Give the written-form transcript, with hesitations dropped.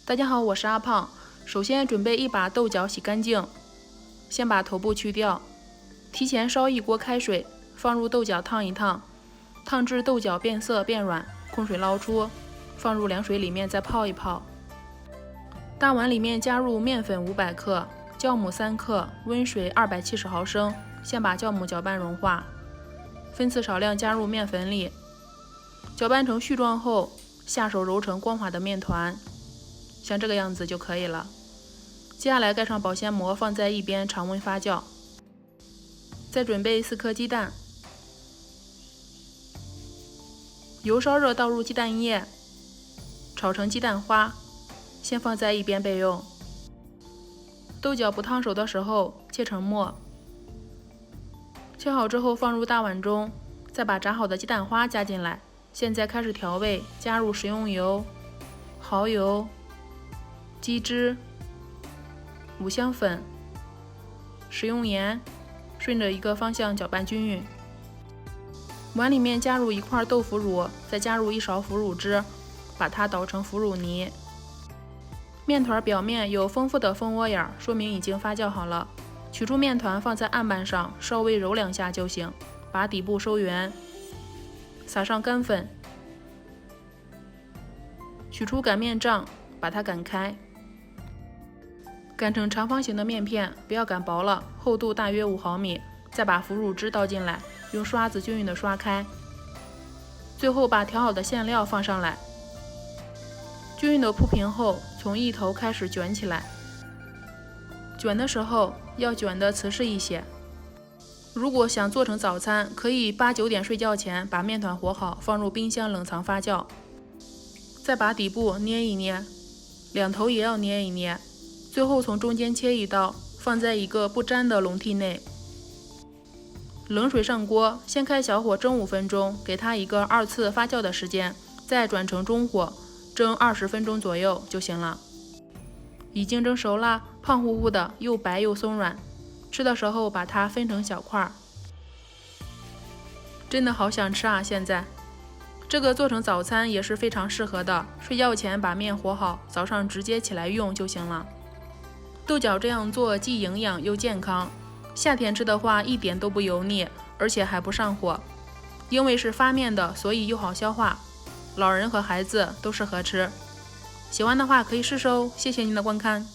大家好，我是阿胖。首先准备一把豆角，洗干净，先把头部去掉。提前烧一锅开水，放入豆角烫一烫，烫至豆角变色变软，控水捞出，放入凉水里面再泡一泡。大碗里面加入面粉500克，酵母3克，温水270毫升，先把酵母搅拌融化，分次少量加入面粉里，搅拌成絮状后，下手揉成光滑的面团，像这个样子就可以了。接下来盖上保鲜膜，放在一边常温发酵。再准备4颗鸡蛋，油烧热，倒入鸡蛋液，炒成鸡蛋花，先放在一边备用。豆角不烫手的时候切成末，切好之后放入大碗中，再把炸好的鸡蛋花加进来。现在开始调味，加入食用油、蚝油、鸡汁、五香粉、食用盐，顺着一个方向搅拌均匀。碗里面加入1块豆腐乳，再加入1勺腐乳汁，把它捣成腐乳泥。面团表面有丰富的蜂窝眼，说明已经发酵好了。取出面团，放在案板上，稍微揉2下就行。把底部收圆，撒上干粉，取出擀面杖，把它擀开，擀成长方形的面片，不要擀薄了，厚度大约5毫米。再把腐乳汁倒进来，用刷子均匀的刷开。最后把调好的馅料放上来，均匀的铺平后，从一头开始卷起来。卷的时候要卷得瓷实一些。如果想做成早餐，可以8、9点睡觉前把面团和好，放入冰箱冷藏发酵。再把底部捏一捏，两头也要捏一捏，最后从中间切一刀，放在一个不粘的笼屉内。冷水上锅，先开小火蒸5分钟，给它一个2次发酵的时间，再转成中火蒸20分钟左右就行了。已经蒸熟了，胖乎乎的，又白又松软。吃的时候把它分成小块，真的好想吃啊！现在这个做成早餐也是非常适合的，睡觉前把面和好，早上直接起来用就行了。豆角这样做既营养又健康，夏天吃的话一点都不油腻，而且还不上火。因为是发面的，所以又好消化，老人和孩子都适合吃。喜欢的话可以试试哦，谢谢您的观看。